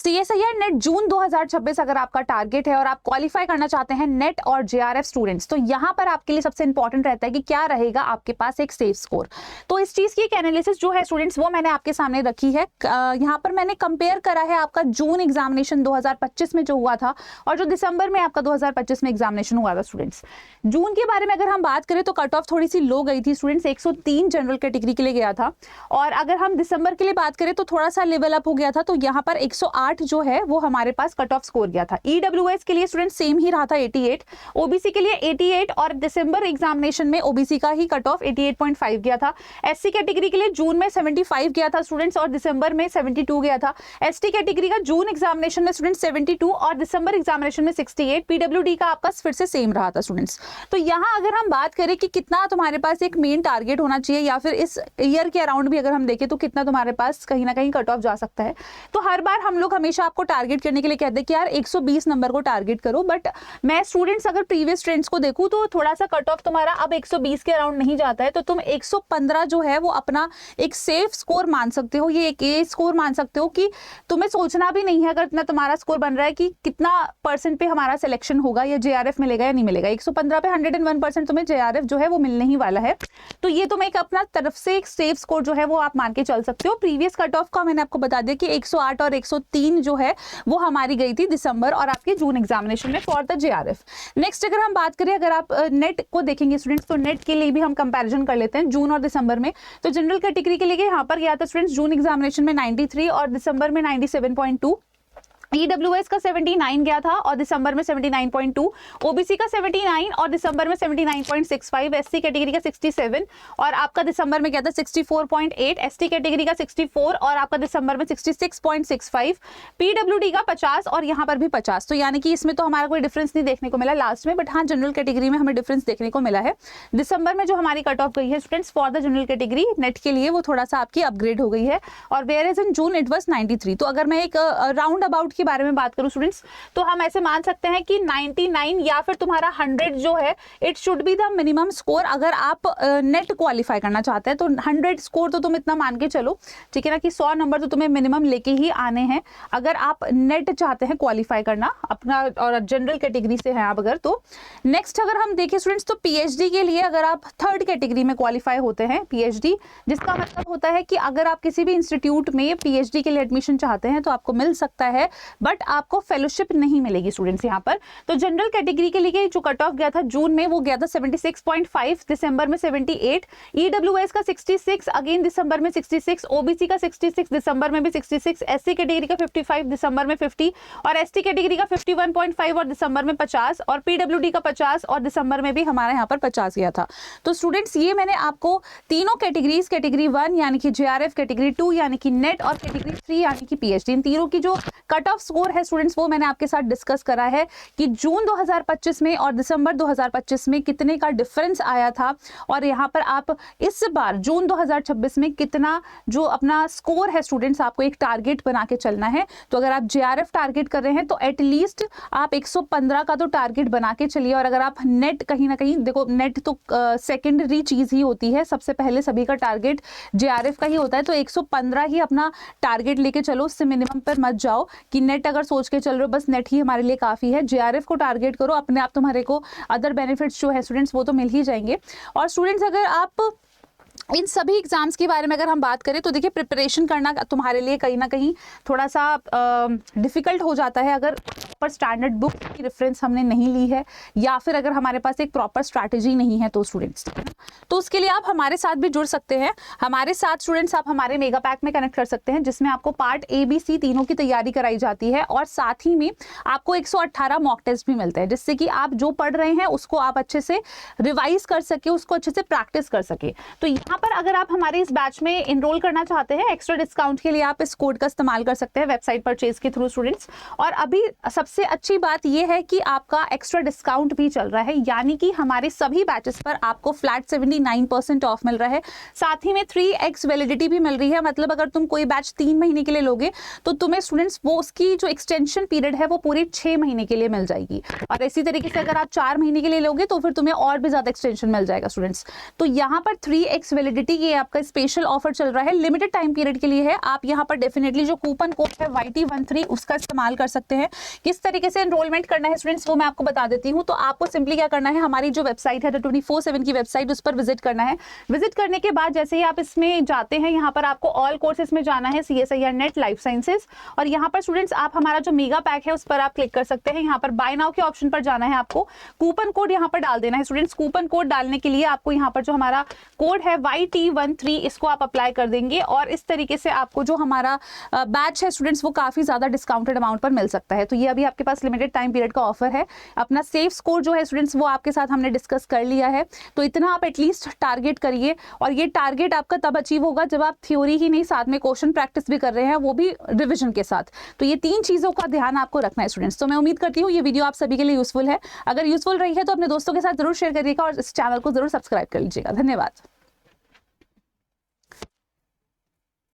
CSIR net जून 2026 अगर आपका target है और आप क्वालिफाई करना चाहते हैं नेट और JRF स्टूडेंट्स, तो यहाँ पर आपके लिए सबसे इंपॉर्टेंट रहता है कि क्या रहेगा आपके पास एक सेफ स्कोर। तो इस चीज की एक एनालिसिस जो है स्टूडेंट्स वो मैंने आपके सामने रखी है। यहाँ पर मैंने कंपेयर करा है आपका जून एग्जामिनेशन 2025 में जो हुआ था और जो दिसंबर में आपका 2025 में एग्जामिनेशन हुआ था। स्टूडेंट्स जून के बारे में अगर हम बात करें तो कट ऑफ थोड़ी सी लो गई थी स्टूडेंट्स, 103 जनरल कैटेगरी के लिए गया था। और अगर हम दिसंबर के लिए बात करें तो थोड़ा सा लेवल अप हो गया था, तो यहाँ पर 108 जो है वो हमारे पास कट ऑफ स्कोर गया था। EWS के लिए स्टूडेंट सेम ही रहा था 88, OBC के लिए 88 और दिसंबर एग्जामिनेशन में OBC का ही कट ऑफ 88.5 गया था। SC कैटेगरी के लिए जून में 75 गया था स्टूडेंट्स और दिसंबर में 72 गया था। ST कैटेगरी का जून एग्जामिनेशन में स्टूडेंट 72 और दिसंबर एग्जामिनेशन में 68। PWD का आपका फिर से सेम रहा था स्टूडेंट्स। तो यहाँ अगर हम बात करें कि कितना तुम्हारे पास एक मेन टारगेट होना चाहिए या फिर इस ईयर के अराउंड भी अगर हम देखें तो कितना तुम्हारे पास कहीं ना कहीं कट ऑफ जा सकता है, तो हर बार हम लोग हमेशा आपको टारगेट करने के लिए कहते हैं कि यार 120 नंबर को टारगेट करो। बट मैं स्टूडेंट्स अगर प्रीवियस ट्रेंड्स को देखूं तो थोड़ा सा कट ऑफ तुम्हारा अब 120 के अराउंड नहीं जाता है, तो तुम 115 जो है वो अपना एक सेफ स्कोर मान सकते हो। ये एक स्कोर मान सकते हो कि तुम्हें सोचना भी नहीं है अगर इतना तुम्हारा स्कोर बन रहा है कि कितना परसेंट पे हमारा सिलेक्शन होगा या JRF मिलेगा या नहीं मिलेगा। 115 पे 101% तुम्हें JRF जो है वो मिलने ही वाला है। तो ये तुम एक अपना तरफ से एक सेफ स्कोर जो है वो आप मान के चल सकते हो। प्रीवियस कट ऑफ का मैंने आपको बता दिया कि 108 और 103 जो है वो हमारी गई थी दिसंबर और आपके जून एग्जामिनेशन में फॉर द JRF। नेक्स्ट अगर हम बात करें, अगर आप नेट को देखेंगे स्टूडेंट्स, तो नेट के लिए भी हम कंपैरिजन कर लेते हैं जून और दिसंबर में। तो जनरल कैटेगरी के लिए यहाँ पर गया था स्टूडेंट्स जून एग्जामिनेशन में 93 और दिसंबर में 97.2। EWS का 79 गया था और दिसंबर में 79.2, OBC का 79 और दिसंबर में 79.65, SC कैटेगरी का 67 और आपका दिसंबर में गया था 64.8, ST कैटेगरी का 64 और आपका दिसंबर में 66.65, PWD का 50 और यहाँ पर भी 50। तो यानी कि इसमें तो हमारा कोई डिफरेंस नहीं देखने को मिला लास्ट में, बट हाँ जनरल कैटेगरी में हमें डिफरेंस देखने को मिला है। दिसंबर में जो हमारी कट ऑफ गई है students for the general category net के लिए वो थोड़ा सा आपकी अपग्रेड हो गई है और where is in June it was 93। तो अगर मैं एक राउंड अबाउट के बारे में बात करूं स्टूडेंट्स, तो हम ऐसे मान सकते हैं कि 99 या फिर तुम्हारा 100 जो है it should be the minimum score. अगर आप नेट क्वालिफाई करना चाहते हैं तो 100 स्कोर तो तुम इतना मान के चलो, ठीक है ना, कि 100 नंबर तो तुम्हें मिनिमम लेके ही आने हैं अगर आप नेट चाहते हैं क्वालिफाई करना अपना और जनरल कैटेगरी से हैं आप अगर। तो नेक्स्ट अगर हम देखें स्टूडेंट्स तो PhD के लिए अगर आप थर्ड कैटेगरी में क्वालिफाई होते हैं PhD, जिसका मतलब होता है कि अगर आप किसी भी इंस्टीट्यूट में PhD के लिए एडमिशन चाहते हैं तो आपको मिल सकता है, बट आपको फेलोशिप नहीं मिलेगी स्टूडेंट्स यहाँ पर। तो जनरल कैटेगरी के लिए जो कट ऑफ गया था जून में वो गया था 76.5, दिसंबर में 78, EWS का 66 अगेन दिसंबर में 66, OBC का 66 दिसंबर में भी 66, SC कैटेगरी का 55 दिसंबर में 50 और ST कैटेगरी का 51.5 और दिसंबर में 50 और PWD का 50 और दिसंबर में भी हमारे यहाँ पर 50 गया था। तो स्टूडेंट्स ये मैंने आपको तीनों कैटेगरीज, कैटेगरी 1 यानी कि JRF, कैटेगरी 2 यानी कि नेट और कैटेगरी 3 यानी कि PhD, इन तीनों की जो कट ऑफ स्कोर है स्टूडेंट्स वो मैंने आपके साथ डिस्कस करा है कि जून 2025 में और दिसंबर 2025 में कितने का डिफरेंस आया था और यहाँ पर आप इस बार जून 2026 में कितना जो अपना स्कोर है स्टूडेंट्स आपको एक टारगेट बना के चलना है। तो अगर आप JRF टारगेट कर रहे हैं तो एटलीस्ट आप 115 का तो टारगेट बना के चलिए। और अगर आप नेट कहीं ना कहीं देखो, नेट तो सेकेंडरी चीज ही होती है, सबसे पहले सभी का टारगेट JRF का ही होता है। तो 115 ही अपना टारगेट लेके चलो, उससे मिनिमम पर मत जाओ कि नेट अगर सोच के चल रहे हो बस नेट ही हमारे लिए काफी है। JRF को टारगेट करो, अपने आप तुम्हारे को अदर बेनिफिट्स जो है स्टूडेंट्स वो तो मिल ही जाएंगे। और स्टूडेंट्स अगर आप इन सभी एग्जाम्स के बारे में अगर हम बात करें तो देखिए प्रिपरेशन करना तुम्हारे लिए कहीं ना कहीं थोड़ा सा डिफिकल्ट हो जाता है अगर प्रॉपर स्टैंडर्ड बुक की रेफरेंस हमने नहीं ली है या फिर अगर हमारे पास एक प्रॉपर स्ट्रैटेजी नहीं है तो स्टूडेंट्स, तो उसके लिए आप हमारे साथ भी जुड़ सकते हैं। हमारे साथ स्टूडेंट्स आप हमारे मेगा पैक में कनेक्ट कर सकते हैं जिसमें आपको पार्ट A, B, C तीनों की तैयारी कराई जाती है और साथ ही में आपको 118 मॉक टेस्ट भी मिलते हैं जिससे कि आप जो पढ़ रहे हैं उसको आप अच्छे से रिवाइज कर सके, उसको अच्छे से प्रैक्टिस कर सके। तो यहाँ पर अगर आप हमारे इस बैच में इनरोल करना चाहते हैं एक्स्ट्रा डिस्काउंट के लिए आप इस कोड का इस्तेमाल कर सकते हैं वेबसाइट परचेज के थ्रू स्टूडेंट्स। और अभी सबसे सबसे अच्छी बात यह है कि आपका एक्स्ट्रा डिस्काउंट भी चल रहा है, यानी कि हमारे सभी बैचेस पर आपको फ्लैट 79% ऑफ मिल रहा है। साथ ही में 3x वैलिडिटी भी मिल रही है, मतलब अगर तुम कोई बैच 3 महीने के लिए लोगे तो तुम्हें स्टूडेंट्स वो उसकी जो एक्सटेंशन पीरियड है वो पूरी 6 महीने के लिए मिल जाएगी। और इसी तरीके से अगर आप 4 महीने के लिए लोगे तो फिर तुम्हें और भी ज्यादा एक्सटेंशन मिल जाएगा स्टूडेंट्स। तो यहाँ पर 3x वैलिडिटी ये आपका स्पेशल ऑफर चल रहा है, लिमिटेड टाइम पीरियड के लिए है। आप यहाँ पर डेफिनेटली जो कूपन कोड है YT13 उसका इस्तेमाल कर सकते हैं। किस तरीके से एनरोलमेंट करना है स्टूडेंट्स वो मैं आपको बता देती हूँ। तो आपको सिंपली क्या करना है, हमारी जो वेबसाइट है 24/7 की वेबसाइट, उस पर विजिट करना है। विजिट करने के बाद जैसे ही आप इसमें जाते हैं, यहाँ पर आपको ऑल कोर्सेज में जाना है, CSIR नेट लाइफ साइंसेज, और यहाँ पर स्टूडेंट्स आप हमारा जो मेगा पैक है उस पर आप क्लिक कर सकते हैं। यहाँ पर बाय नाउ के ऑप्शन पर जाना है, आपको कूपन कोड यहाँ पर डाल देना है स्टूडेंट्स। कूपन कोड डालने के लिए आपको यहाँ पर जो हमारा कोड है YT13 इसको आप अप्लाई कर देंगे, और इस तरीके से आपको जो हमारा बैच है स्टूडेंट्स वो काफी ज्यादा डिस्काउंटेड अमाउंट पर मिल सकता है। तो ये अभी आपके पास लिमिटेड टाइम पीरियड का ऑफर है। अपना सेफ स्कोर जो है स्टूडेंट्स वो आपके साथ हमने डिस्कस कर लिया है, तो इतना आप एटलीस्ट टारगेट करिए। और ये टारगेट आपका तब अचीव होगा जब आप थ्योरी ही नहीं साथ में क्वेश्चन प्रैक्टिस भी कर रहे हैं, वो भी रिविजन के साथ। तो ये 3 चीजों का ध्यान आपको रखना है स्टूडेंट्स। तो मैं उम्मीद करती हूँ ये वीडियो आप सभी के लिए यूजफुल है। अगर यूजफुल रही है तो अपने दोस्तों के साथ जरूर शेयर करिएगा और इस चैनल को जरूर सब्सक्राइब कर लीजिएगा। धन्यवाद।